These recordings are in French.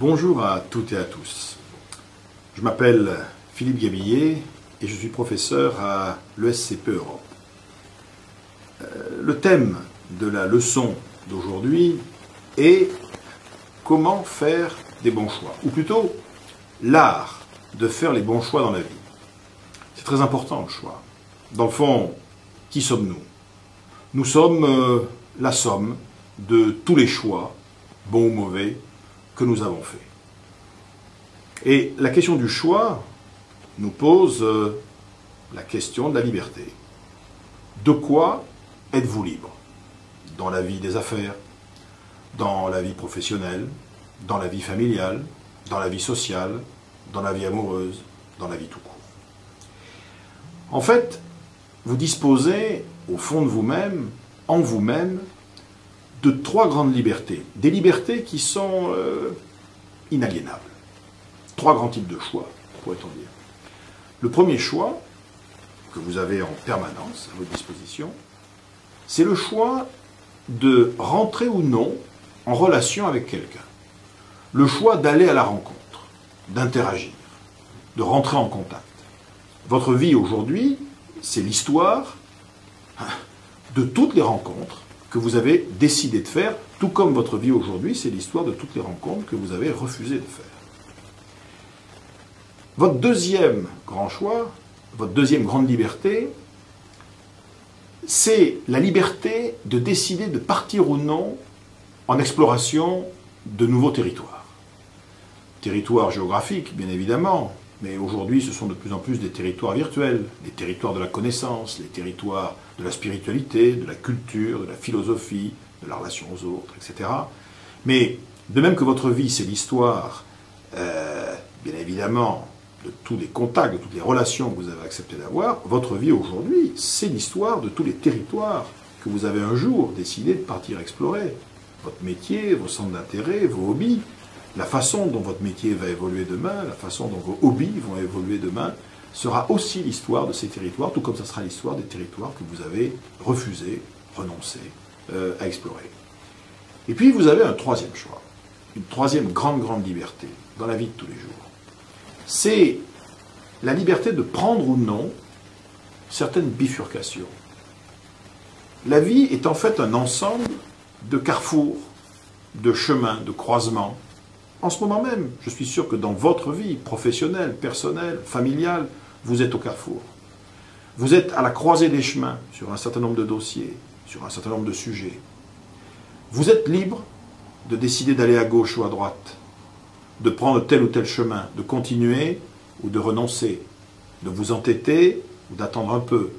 Bonjour à toutes et à tous. Je m'appelle Philippe Gabillet et je suis professeur à l'ESCP Europe. Le thème de la leçon d'aujourd'hui est comment faire des bons choix, ou plutôt l'art de faire les bons choix dans la vie. C'est très important le choix. Dans le fond, qui sommes-nous? Nous sommes la somme de tous les choix, bons ou mauvais, que nous avons faits. Et la question du choix nous pose la question de la liberté. De quoi êtes-vous libre? Dans la vie des affaires, dans la vie professionnelle, dans la vie familiale, dans la vie sociale, dans la vie amoureuse, dans la vie tout court. En fait, vous disposez, au fond de vous-même, en vous-même, de trois grandes libertés. Des libertés qui sont inaliénables. Trois grands types de choix, pourrait-on dire. Le premier choix, que vous avez en permanence à votre disposition, c'est le choix de rentrer ou non en relation avec quelqu'un. Le choix d'aller à la rencontre, d'interagir, de rentrer en contact. Votre vie aujourd'hui, c'est l'histoire de toutes les rencontres que vous avez décidé de faire, tout comme votre vie aujourd'hui, c'est l'histoire de toutes les rencontres que vous avez refusé de faire. Votre deuxième grand choix, votre deuxième grande liberté, c'est la liberté de décider de partir ou non en exploration de nouveaux territoires. Territoires géographiques, bien évidemment, mais aujourd'hui ce sont de plus en plus des territoires virtuels, les territoires de la connaissance, les territoires de la spiritualité, de la culture, de la philosophie, de la relation aux autres, etc. Mais de même que votre vie, c'est l'histoire, bien évidemment, de tous les contacts, de toutes les relations que vous avez accepté d'avoir, votre vie aujourd'hui, c'est l'histoire de tous les territoires que vous avez un jour décidé de partir explorer. Votre métier, vos centres d'intérêt, vos hobbies, la façon dont votre métier va évoluer demain, la façon dont vos hobbies vont évoluer demain, sera aussi l'histoire de ces territoires, tout comme ça sera l'histoire des territoires que vous avez refusé, renoncé à explorer. Et puis vous avez un troisième choix, une troisième grande liberté dans la vie de tous les jours. C'est la liberté de prendre ou non certaines bifurcations. La vie est en fait un ensemble de carrefours, de chemins, de croisements. En ce moment même, je suis sûr que dans votre vie professionnelle, personnelle, familiale, vous êtes au carrefour. Vous êtes à la croisée des chemins sur un certain nombre de dossiers, sur un certain nombre de sujets. Vous êtes libre de décider d'aller à gauche ou à droite, de prendre tel ou tel chemin, de continuer ou de renoncer, de vous entêter ou d'attendre un peu,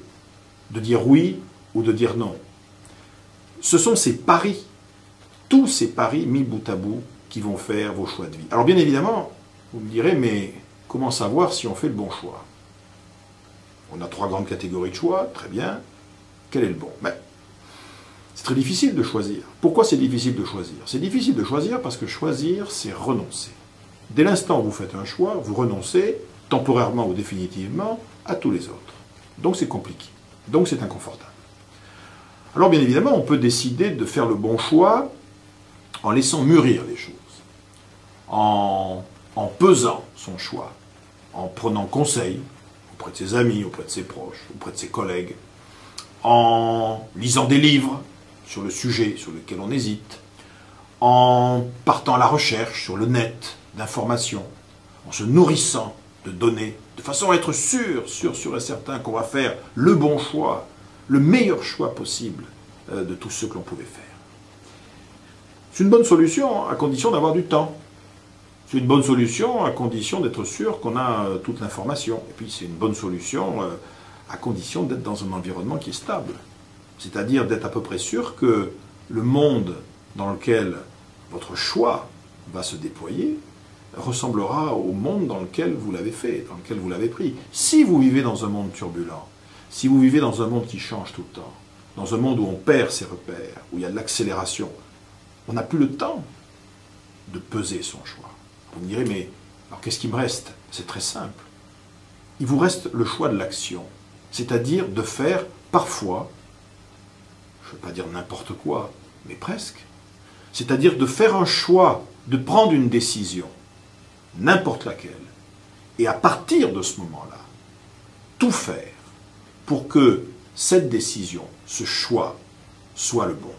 de dire oui ou de dire non. Ce sont ces paris, tous ces paris mis bout à bout, qui vont faire vos choix de vie. Alors bien évidemment, vous me direz, mais comment savoir si on fait le bon choix? On a trois grandes catégories de choix, très bien. Quel est le bon? C'est très difficile de choisir. Pourquoi c'est difficile de choisir? C'est difficile de choisir parce que choisir, c'est renoncer. Dès l'instant où vous faites un choix, vous renoncez, temporairement ou définitivement, à tous les autres. Donc c'est compliqué. Donc c'est inconfortable. Alors bien évidemment, on peut décider de faire le bon choix en laissant mûrir les choses, en pesant son choix, en prenant conseil auprès de ses amis, auprès de ses proches, auprès de ses collègues, en lisant des livres sur le sujet sur lequel on hésite, en partant à la recherche sur le net d'informations, en se nourrissant de données, de façon à être sûr et certain qu'on va faire le bon choix, le meilleur choix possible de tous ceux que l'on pouvait faire. C'est une bonne solution à condition d'avoir du temps. C'est une bonne solution à condition d'être sûr qu'on a toute l'information. Et puis c'est une bonne solution à condition d'être dans un environnement qui est stable. C'est-à-dire d'être à peu près sûr que le monde dans lequel votre choix va se déployer ressemblera au monde dans lequel vous l'avez fait, dans lequel vous l'avez pris. Si vous vivez dans un monde turbulent, si vous vivez dans un monde qui change tout le temps, dans un monde où on perd ses repères, où il y a de l'accélération, on n'a plus le temps de peser son choix. Vous me direz, mais alors qu'est-ce qui me reste? C'est très simple. Il vous reste le choix de l'action, c'est-à-dire de faire parfois, je ne veux pas dire n'importe quoi, mais presque, c'est-à-dire de faire un choix de prendre une décision, n'importe laquelle, et à partir de ce moment-là, tout faire pour que cette décision, ce choix, soit le bon.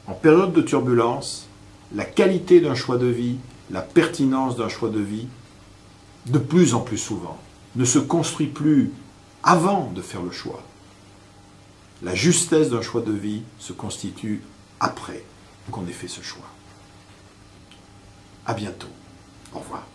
En période de turbulence, la qualité d'un choix de vie, la pertinence d'un choix de vie, de plus en plus souvent, ne se construit plus avant de faire le choix. La justesse d'un choix de vie se constitue après qu'on ait fait ce choix. À bientôt. Au revoir.